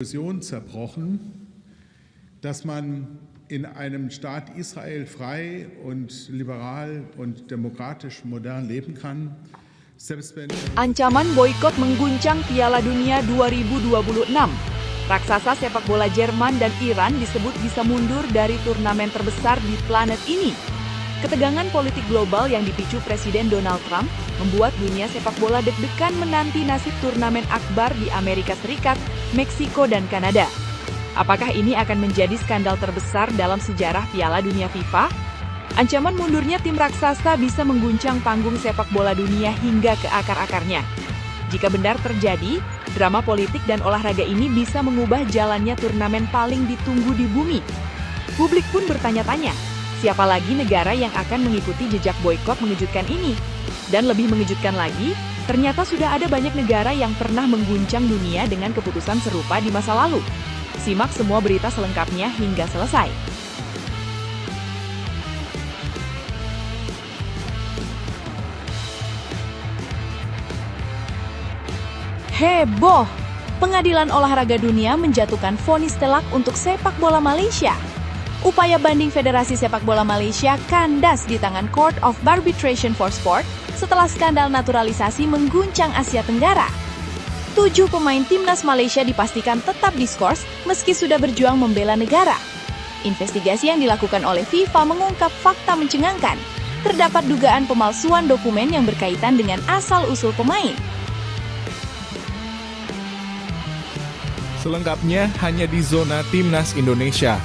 Illusion zerbrochen, dass man in einem Staat Israel frei und liberal und demokratisch modern leben kann. Ancaman boikot mengguncang Piala Dunia 2026. Raksasa sepak bola Jerman dan Iran disebut bisa mundur dari turnamen terbesar di planet ini. Ketegangan politik global yang dipicu Presiden Donald Trump membuat dunia sepak bola deg-degan menanti nasib turnamen akbar di Amerika Serikat, Meksiko, dan Kanada. Apakah ini akan menjadi skandal terbesar dalam sejarah Piala Dunia FIFA? Ancaman mundurnya tim raksasa bisa mengguncang panggung sepak bola dunia hingga ke akar-akarnya. Jika benar terjadi, drama politik dan olahraga ini bisa mengubah jalannya turnamen paling ditunggu di bumi. Publik pun bertanya-tanya, siapa lagi negara yang akan mengikuti jejak boikot mengejutkan ini? Dan lebih mengejutkan lagi, ternyata sudah ada banyak negara yang pernah mengguncang dunia dengan keputusan serupa di masa lalu. Simak semua berita selengkapnya hingga selesai. Heboh! Pengadilan Olahraga Dunia menjatuhkan vonis telak untuk sepak bola Malaysia. Upaya banding Federasi Sepak Bola Malaysia kandas di tangan Court of Arbitration for Sport setelah skandal naturalisasi mengguncang Asia Tenggara. 7 pemain timnas Malaysia dipastikan tetap diskors meski sudah berjuang membela negara. Investigasi yang dilakukan oleh FIFA mengungkap fakta mencengangkan. Terdapat dugaan pemalsuan dokumen yang berkaitan dengan asal-usul pemain. Selengkapnya hanya di Zona Timnas Indonesia.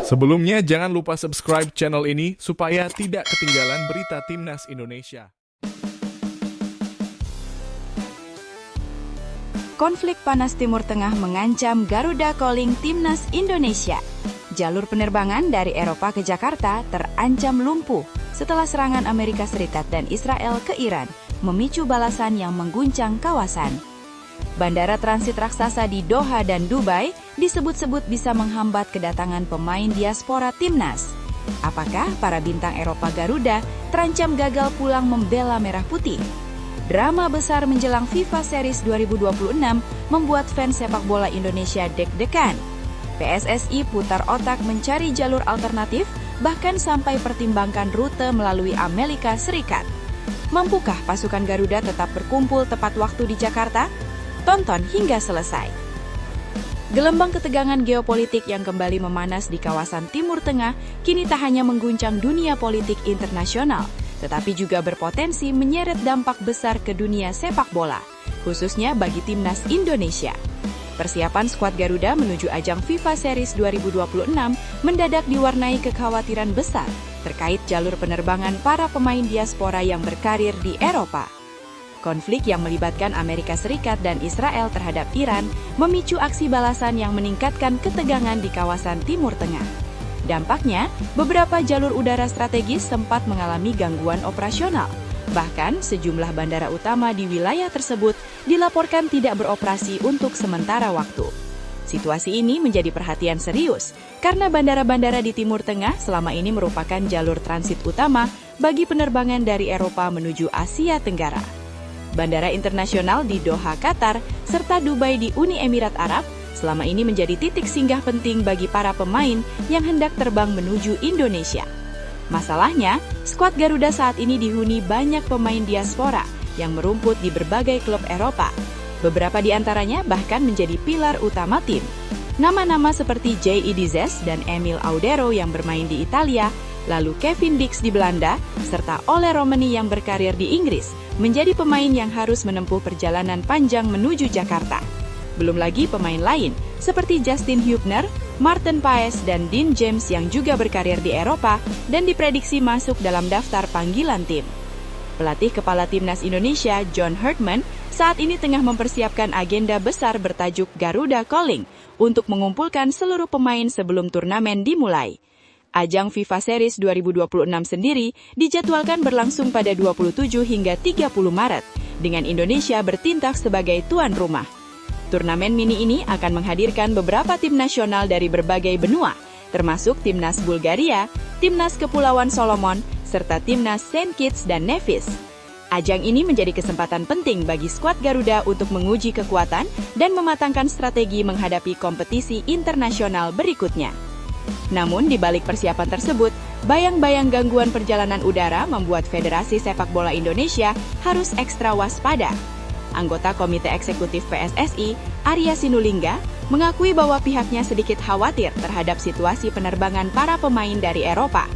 Sebelumnya, jangan lupa subscribe channel ini supaya tidak ketinggalan berita Timnas Indonesia. Konflik panas Timur Tengah mengancam Garuda Calling Timnas Indonesia. Jalur penerbangan dari Eropa ke Jakarta terancam lumpuh setelah serangan Amerika Serikat dan Israel ke Iran memicu balasan yang mengguncang kawasan. Bandara transit raksasa di Doha dan Dubai disebut-sebut bisa menghambat kedatangan pemain diaspora timnas. Apakah para bintang Eropa Garuda terancam gagal pulang membela merah putih? Drama besar menjelang FIFA Series 2026 membuat fans sepak bola Indonesia deg-degan. PSSI putar otak mencari jalur alternatif, bahkan sampai pertimbangkan rute melalui Amerika Serikat. Mampukah pasukan Garuda tetap berkumpul tepat waktu di Jakarta? Tonton hingga selesai. Gelombang ketegangan geopolitik yang kembali memanas di kawasan Timur Tengah kini tak hanya mengguncang dunia politik internasional, tetapi juga berpotensi menyeret dampak besar ke dunia sepak bola, khususnya bagi timnas Indonesia. Persiapan skuad Garuda menuju ajang FIFA Series 2026 mendadak diwarnai kekhawatiran besar terkait jalur penerbangan para pemain diaspora yang berkarir di Eropa. Konflik yang melibatkan Amerika Serikat dan Israel terhadap Iran memicu aksi balasan yang meningkatkan ketegangan di kawasan Timur Tengah. Dampaknya, beberapa jalur udara strategis sempat mengalami gangguan operasional. Bahkan, sejumlah bandara utama di wilayah tersebut dilaporkan tidak beroperasi untuk sementara waktu. Situasi ini menjadi perhatian serius karena bandara-bandara di Timur Tengah selama ini merupakan jalur transit utama bagi penerbangan dari Eropa menuju Asia Tenggara. Bandara internasional di Doha, Qatar, serta Dubai di Uni Emirat Arab selama ini menjadi titik singgah penting bagi para pemain yang hendak terbang menuju Indonesia. Masalahnya, skuad Garuda saat ini dihuni banyak pemain diaspora yang merumput di berbagai klub Eropa. Beberapa di antaranya bahkan menjadi pilar utama tim. Nama-nama seperti J.I. Dizes dan Emil Audero yang bermain di Italia, lalu Kevin Dix di Belanda, serta Ole Romani yang berkarir di Inggris, menjadi pemain yang harus menempuh perjalanan panjang menuju Jakarta. Belum lagi pemain lain, seperti Justin Hubner, Martin Paes, dan Dean James yang juga berkarir di Eropa dan diprediksi masuk dalam daftar panggilan tim. Pelatih kepala timnas Indonesia, John Herdman, saat ini tengah mempersiapkan agenda besar bertajuk Garuda Calling untuk mengumpulkan seluruh pemain sebelum turnamen dimulai. Ajang FIFA Series 2026 sendiri dijadwalkan berlangsung pada 27 hingga 30 Maret, dengan Indonesia bertindak sebagai tuan rumah. Turnamen mini ini akan menghadirkan beberapa tim nasional dari berbagai benua, termasuk Timnas Bulgaria, Timnas Kepulauan Solomon, serta Timnas Saint Kitts dan Nevis. Ajang ini menjadi kesempatan penting bagi skuad Garuda untuk menguji kekuatan dan mematangkan strategi menghadapi kompetisi internasional berikutnya. Namun di balik persiapan tersebut, bayang-bayang gangguan perjalanan udara membuat Federasi Sepak Bola Indonesia harus ekstra waspada. Anggota Komite Eksekutif PSSI, Arya Sinulinga, mengakui bahwa pihaknya sedikit khawatir terhadap situasi penerbangan para pemain dari Eropa.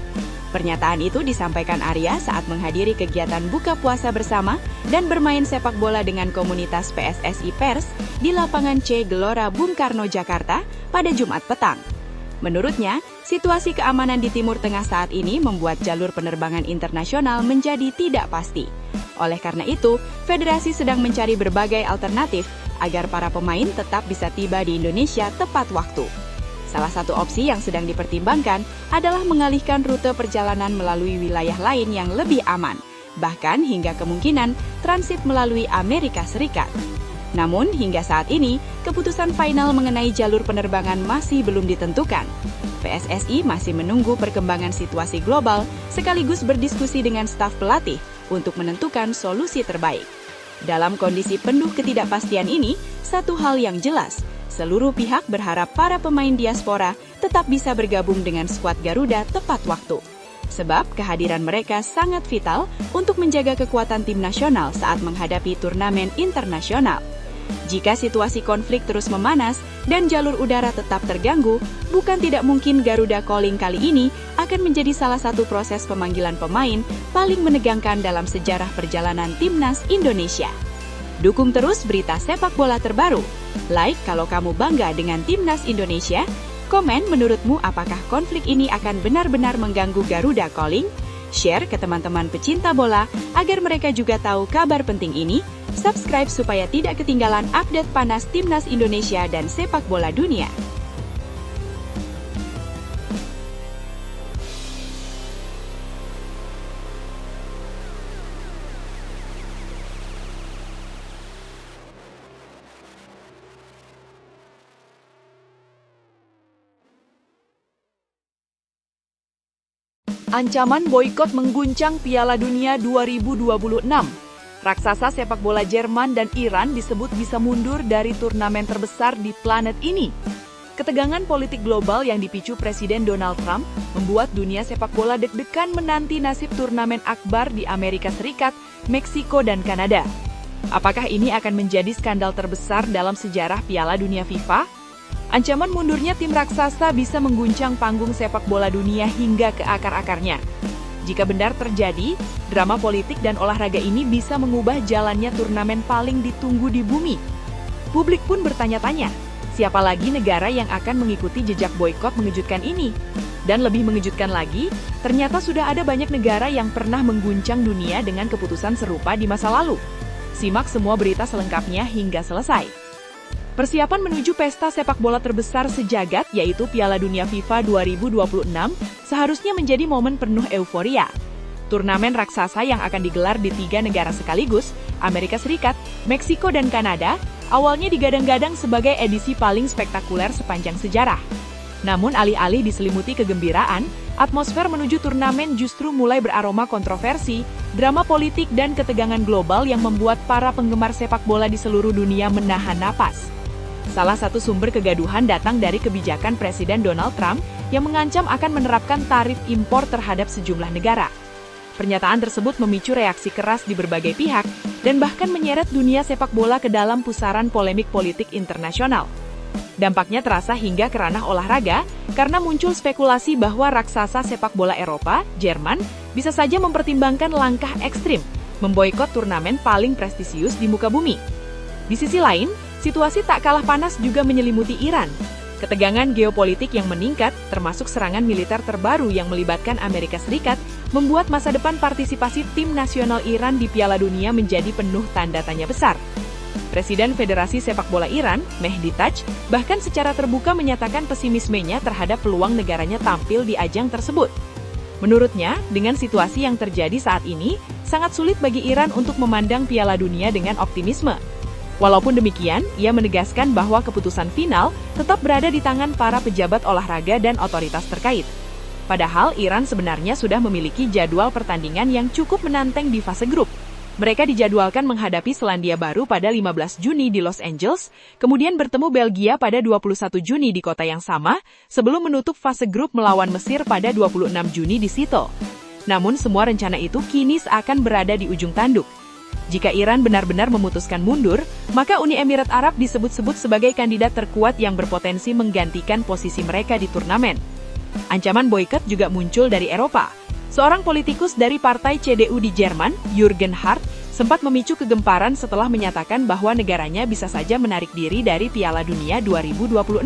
Pernyataan itu disampaikan Arya saat menghadiri kegiatan buka puasa bersama dan bermain sepak bola dengan komunitas PSSI Pers di lapangan C Gelora Bung Karno, Jakarta pada Jumat petang. Menurutnya, situasi keamanan di Timur Tengah saat ini membuat jalur penerbangan internasional menjadi tidak pasti. Oleh karena itu, federasi sedang mencari berbagai alternatif agar para pemain tetap bisa tiba di Indonesia tepat waktu. Salah satu opsi yang sedang dipertimbangkan adalah mengalihkan rute perjalanan melalui wilayah lain yang lebih aman, bahkan hingga kemungkinan transit melalui Amerika Serikat. Namun, hingga saat ini, keputusan final mengenai jalur penerbangan masih belum ditentukan. PSSI masih menunggu perkembangan situasi global sekaligus berdiskusi dengan staf pelatih untuk menentukan solusi terbaik. Dalam kondisi penuh ketidakpastian ini, satu hal yang jelas, seluruh pihak berharap para pemain diaspora tetap bisa bergabung dengan skuad Garuda tepat waktu. Sebab kehadiran mereka sangat vital untuk menjaga kekuatan tim nasional saat menghadapi turnamen internasional. Jika situasi konflik terus memanas dan jalur udara tetap terganggu, bukan tidak mungkin Garuda Calling kali ini akan menjadi salah satu proses pemanggilan pemain paling menegangkan dalam sejarah perjalanan Timnas Indonesia. Dukung terus berita sepak bola terbaru. Like kalau kamu bangga dengan Timnas Indonesia. Komen menurutmu apakah konflik ini akan benar-benar mengganggu Garuda Calling? Share ke teman-teman pecinta bola agar mereka juga tahu kabar penting ini. Subscribe supaya tidak ketinggalan update panas Timnas Indonesia dan sepak bola dunia. Ancaman boikot mengguncang Piala Dunia 2026. Raksasa sepak bola Jerman dan Iran disebut bisa mundur dari turnamen terbesar di planet ini. Ketegangan politik global yang dipicu Presiden Donald Trump membuat dunia sepak bola deg-degan menanti nasib turnamen akbar di Amerika Serikat, Meksiko, dan Kanada. Apakah ini akan menjadi skandal terbesar dalam sejarah Piala Dunia FIFA? Ancaman mundurnya tim raksasa bisa mengguncang panggung sepak bola dunia hingga ke akar-akarnya. Jika benar terjadi, drama politik dan olahraga ini bisa mengubah jalannya turnamen paling ditunggu di bumi. Publik pun bertanya-tanya, siapa lagi negara yang akan mengikuti jejak boikot mengejutkan ini? Dan lebih mengejutkan lagi, ternyata sudah ada banyak negara yang pernah mengguncang dunia dengan keputusan serupa di masa lalu. Simak semua berita selengkapnya hingga selesai. Persiapan menuju pesta sepak bola terbesar sejagat yaitu Piala Dunia FIFA 2026 seharusnya menjadi momen penuh euforia. Turnamen raksasa yang akan digelar di 3 negara sekaligus, Amerika Serikat, Meksiko, dan Kanada, awalnya digadang-gadang sebagai edisi paling spektakuler sepanjang sejarah. Namun alih-alih diselimuti kegembiraan, atmosfer menuju turnamen justru mulai beraroma kontroversi, drama politik, dan ketegangan global yang membuat para penggemar sepak bola di seluruh dunia menahan napas. Salah satu sumber kegaduhan datang dari kebijakan Presiden Donald Trump yang mengancam akan menerapkan tarif impor terhadap sejumlah negara. Pernyataan tersebut memicu reaksi keras di berbagai pihak dan bahkan menyeret dunia sepak bola ke dalam pusaran polemik politik internasional. Dampaknya terasa hingga ke ranah olahraga karena muncul spekulasi bahwa raksasa sepak bola Eropa, Jerman, bisa saja mempertimbangkan langkah ekstrim, memboikot turnamen paling prestisius di muka bumi. Di sisi lain, situasi tak kalah panas juga menyelimuti Iran. Ketegangan geopolitik yang meningkat, termasuk serangan militer terbaru yang melibatkan Amerika Serikat, membuat masa depan partisipasi tim nasional Iran di Piala Dunia menjadi penuh tanda tanya besar. Presiden Federasi Sepak Bola Iran, Mehdi Taj, bahkan secara terbuka menyatakan pesimismenya terhadap peluang negaranya tampil di ajang tersebut. Menurutnya, dengan situasi yang terjadi saat ini, sangat sulit bagi Iran untuk memandang Piala Dunia dengan optimisme. Walaupun demikian, ia menegaskan bahwa keputusan final tetap berada di tangan para pejabat olahraga dan otoritas terkait. Padahal Iran sebenarnya sudah memiliki jadwal pertandingan yang cukup menantang di fase grup. Mereka dijadwalkan menghadapi Selandia Baru pada 15 Juni di Los Angeles, kemudian bertemu Belgia pada 21 Juni di kota yang sama, sebelum menutup fase grup melawan Mesir pada 26 Juni di Seattle. Namun semua rencana itu kini seakan berada di ujung tanduk. Jika Iran benar-benar memutuskan mundur, maka Uni Emirat Arab disebut-sebut sebagai kandidat terkuat yang berpotensi menggantikan posisi mereka di turnamen. Ancaman boikot juga muncul dari Eropa. Seorang politikus dari partai CDU di Jerman, Jürgen Hart, sempat memicu kegemparan setelah menyatakan bahwa negaranya bisa saja menarik diri dari Piala Dunia 2026.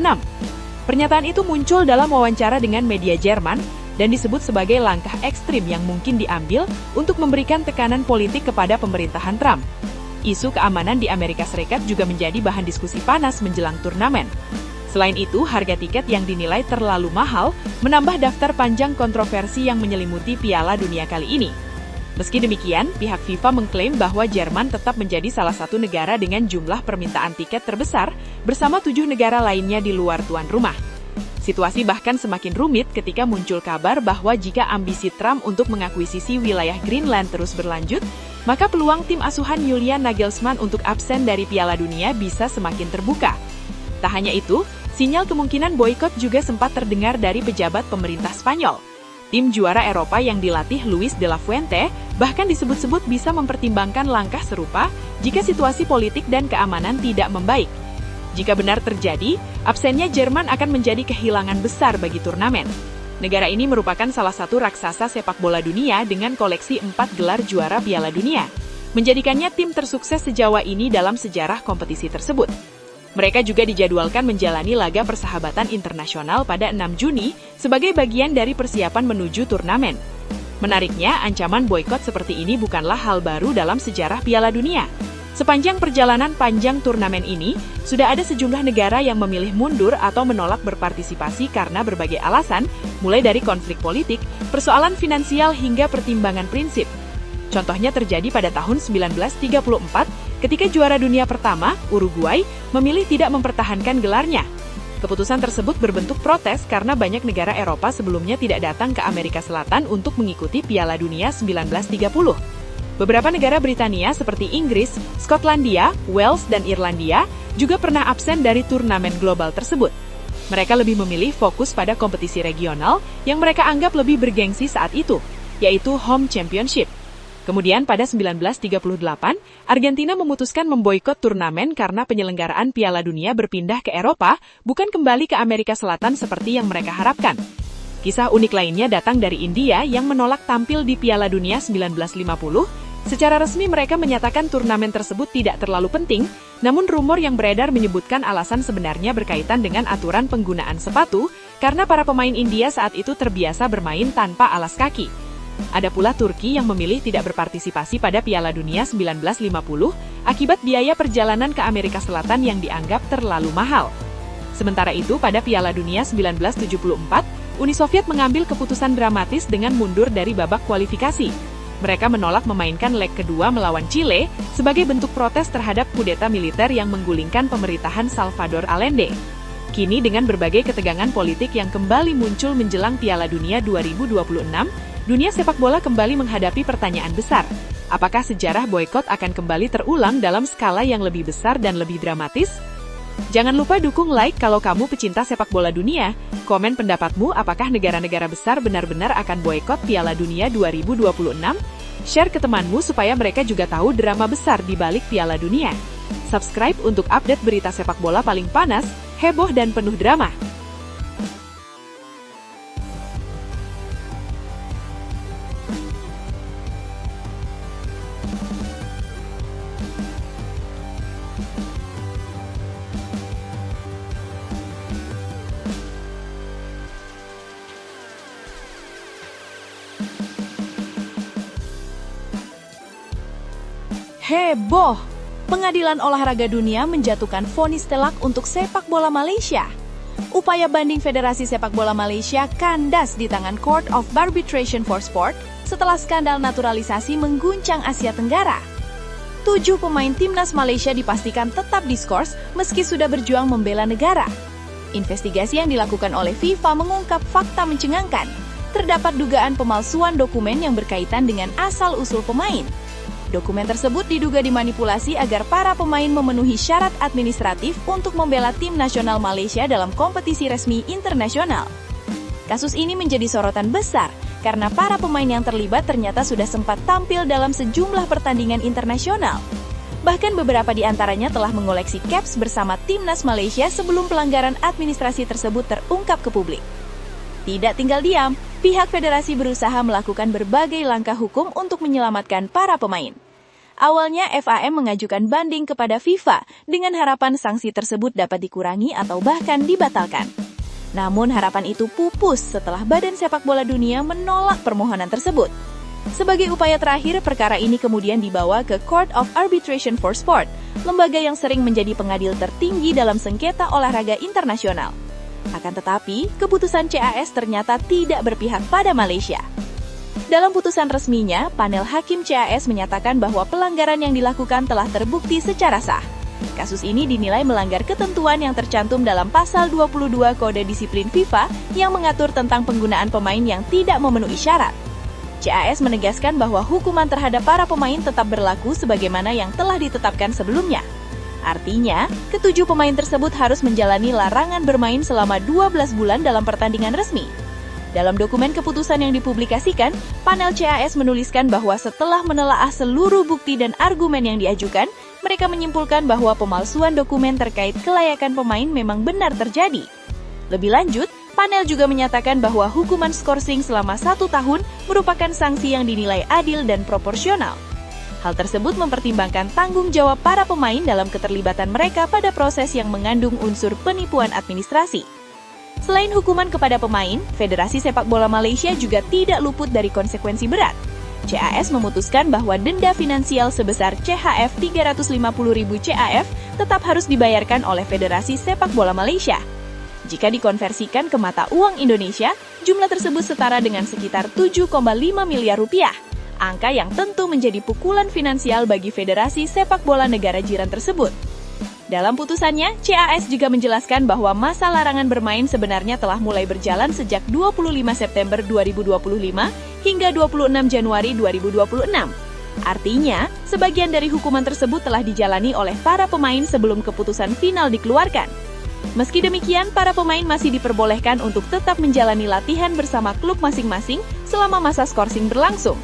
Pernyataan itu muncul dalam wawancara dengan media Jerman dan disebut sebagai langkah ekstrim yang mungkin diambil untuk memberikan tekanan politik kepada pemerintahan Trump. Isu keamanan di Amerika Serikat juga menjadi bahan diskusi panas menjelang turnamen. Selain itu, harga tiket yang dinilai terlalu mahal menambah daftar panjang kontroversi yang menyelimuti Piala Dunia kali ini. Meski demikian, pihak FIFA mengklaim bahwa Jerman tetap menjadi salah satu negara dengan jumlah permintaan tiket terbesar bersama 7 negara lainnya di luar tuan rumah. Situasi bahkan semakin rumit ketika muncul kabar bahwa jika ambisi Trump untuk mengakuisisi wilayah Greenland terus berlanjut, maka peluang tim asuhan Julian Nagelsmann untuk absen dari Piala Dunia bisa semakin terbuka. Tak hanya itu, sinyal kemungkinan boikot juga sempat terdengar dari pejabat pemerintah Spanyol. Tim juara Eropa yang dilatih Luis de la Fuente bahkan disebut-sebut bisa mempertimbangkan langkah serupa jika situasi politik dan keamanan tidak membaik. Jika benar terjadi, absennya Jerman akan menjadi kehilangan besar bagi turnamen. Negara ini merupakan salah satu raksasa sepak bola dunia dengan koleksi 4 gelar juara Piala Dunia, menjadikannya tim tersukses sejauh ini dalam sejarah kompetisi tersebut. Mereka juga dijadwalkan menjalani laga persahabatan internasional pada 6 Juni sebagai bagian dari persiapan menuju turnamen. Menariknya, ancaman boikot seperti ini bukanlah hal baru dalam sejarah Piala Dunia. Sepanjang perjalanan panjang turnamen ini, sudah ada sejumlah negara yang memilih mundur atau menolak berpartisipasi karena berbagai alasan, mulai dari konflik politik, persoalan finansial hingga pertimbangan prinsip. Contohnya terjadi pada tahun 1934, ketika juara dunia pertama, Uruguay, memilih tidak mempertahankan gelarnya. Keputusan tersebut berbentuk protes karena banyak negara Eropa sebelumnya tidak datang ke Amerika Selatan untuk mengikuti Piala Dunia 1930. Beberapa negara Britania seperti Inggris, Skotlandia, Wales, dan Irlandia juga pernah absen dari turnamen global tersebut. Mereka lebih memilih fokus pada kompetisi regional yang mereka anggap lebih bergengsi saat itu, yaitu Home Championship. Kemudian pada 1938, Argentina memutuskan memboikot turnamen karena penyelenggaraan Piala Dunia berpindah ke Eropa, bukan kembali ke Amerika Selatan seperti yang mereka harapkan. Kisah unik lainnya datang dari India yang menolak tampil di Piala Dunia 1950. Secara resmi mereka menyatakan turnamen tersebut tidak terlalu penting, namun rumor yang beredar menyebutkan alasan sebenarnya berkaitan dengan aturan penggunaan sepatu, karena para pemain India saat itu terbiasa bermain tanpa alas kaki. Ada pula Turki yang memilih tidak berpartisipasi pada Piala Dunia 1950 akibat biaya perjalanan ke Amerika Selatan yang dianggap terlalu mahal. Sementara itu, pada Piala Dunia 1974, Uni Soviet mengambil keputusan dramatis dengan mundur dari babak kualifikasi. Mereka menolak memainkan leg kedua melawan Chile sebagai bentuk protes terhadap kudeta militer yang menggulingkan pemerintahan Salvador Allende. Kini dengan berbagai ketegangan politik yang kembali muncul menjelang Piala Dunia 2026, dunia sepak bola kembali menghadapi pertanyaan besar. Apakah sejarah boikot akan kembali terulang dalam skala yang lebih besar dan lebih dramatis? Jangan lupa dukung like kalau kamu pecinta sepak bola dunia. Komen pendapatmu, apakah negara-negara besar benar-benar akan boikot Piala Dunia 2026? Share ke temanmu supaya mereka juga tahu drama besar di balik Piala Dunia. Subscribe untuk update berita sepak bola paling panas, heboh dan penuh drama. Heboh! Pengadilan Olahraga Dunia menjatuhkan vonis telak untuk sepak bola Malaysia. Upaya banding Federasi Sepak Bola Malaysia kandas di tangan Court of Arbitration for Sport setelah skandal naturalisasi mengguncang Asia Tenggara. 7 pemain timnas Malaysia dipastikan tetap diskors meski sudah berjuang membela negara. Investigasi yang dilakukan oleh FIFA mengungkap fakta mencengangkan. Terdapat dugaan pemalsuan dokumen yang berkaitan dengan asal-usul pemain. Dokumen tersebut diduga dimanipulasi agar para pemain memenuhi syarat administratif untuk membela tim nasional Malaysia dalam kompetisi resmi internasional. Kasus ini menjadi sorotan besar karena para pemain yang terlibat ternyata sudah sempat tampil dalam sejumlah pertandingan internasional. Bahkan beberapa di antaranya telah mengoleksi caps bersama timnas Malaysia sebelum pelanggaran administrasi tersebut terungkap ke publik. Tidak tinggal diam, pihak federasi berusaha melakukan berbagai langkah hukum untuk menyelamatkan para pemain. Awalnya FAM mengajukan banding kepada FIFA dengan harapan sanksi tersebut dapat dikurangi atau bahkan dibatalkan. Namun harapan itu pupus setelah Badan Sepak Bola Dunia menolak permohonan tersebut. Sebagai upaya terakhir, perkara ini kemudian dibawa ke Court of Arbitration for Sport, lembaga yang sering menjadi pengadil tertinggi dalam sengketa olahraga internasional. Akan tetapi, keputusan CAS ternyata tidak berpihak pada Malaysia. Dalam putusan resminya, panel hakim CAS menyatakan bahwa pelanggaran yang dilakukan telah terbukti secara sah. Kasus ini dinilai melanggar ketentuan yang tercantum dalam pasal 22 Kode Disiplin FIFA yang mengatur tentang penggunaan pemain yang tidak memenuhi syarat. CAS menegaskan bahwa hukuman terhadap para pemain tetap berlaku sebagaimana yang telah ditetapkan sebelumnya. Artinya, ketujuh pemain tersebut harus menjalani larangan bermain selama 12 bulan dalam pertandingan resmi. Dalam dokumen keputusan yang dipublikasikan, panel CAS menuliskan bahwa setelah menelaah seluruh bukti dan argumen yang diajukan, mereka menyimpulkan bahwa pemalsuan dokumen terkait kelayakan pemain memang benar terjadi. Lebih lanjut, panel juga menyatakan bahwa hukuman skorsing selama 1 tahun merupakan sanksi yang dinilai adil dan proporsional. Hal tersebut mempertimbangkan tanggung jawab para pemain dalam keterlibatan mereka pada proses yang mengandung unsur penipuan administrasi. Selain hukuman kepada pemain, Federasi Sepak Bola Malaysia juga tidak luput dari konsekuensi berat. CAS memutuskan bahwa denda finansial sebesar CHF 350.000 CAF tetap harus dibayarkan oleh Federasi Sepak Bola Malaysia. Jika dikonversikan ke mata uang Indonesia, jumlah tersebut setara dengan sekitar 7,5 miliar rupiah. Angka yang tentu menjadi pukulan finansial bagi Federasi Sepak Bola negara jiran tersebut. Dalam putusannya, CAS juga menjelaskan bahwa masa larangan bermain sebenarnya telah mulai berjalan sejak 25 September 2025 hingga 26 Januari 2026. Artinya, sebagian dari hukuman tersebut telah dijalani oleh para pemain sebelum keputusan final dikeluarkan. Meski demikian, para pemain masih diperbolehkan untuk tetap menjalani latihan bersama klub masing-masing selama masa skorsing berlangsung.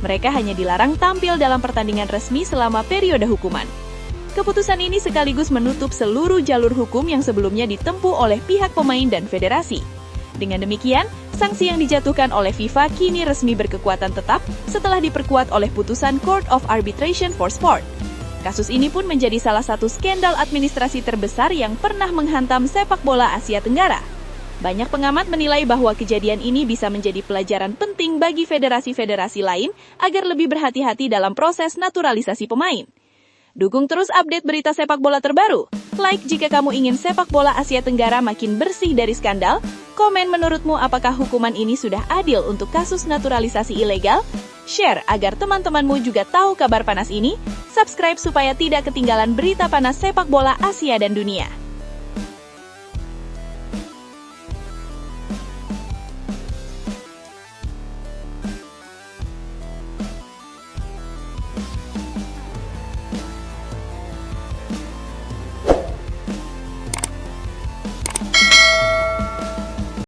Mereka hanya dilarang tampil dalam pertandingan resmi selama periode hukuman. Keputusan ini sekaligus menutup seluruh jalur hukum yang sebelumnya ditempuh oleh pihak pemain dan federasi. Dengan demikian, sanksi yang dijatuhkan oleh FIFA kini resmi berkekuatan tetap setelah diperkuat oleh putusan Court of Arbitration for Sport. Kasus ini pun menjadi salah satu skandal administrasi terbesar yang pernah menghantam sepak bola Asia Tenggara. Banyak pengamat menilai bahwa kejadian ini bisa menjadi pelajaran penting bagi federasi-federasi lain agar lebih berhati-hati dalam proses naturalisasi pemain. Dukung terus update berita sepak bola terbaru. Like jika kamu ingin sepak bola Asia Tenggara makin bersih dari skandal. Komen menurutmu apakah hukuman ini sudah adil untuk kasus naturalisasi ilegal? Share agar teman-temanmu juga tahu kabar panas ini. Subscribe supaya tidak ketinggalan berita panas sepak bola Asia dan dunia.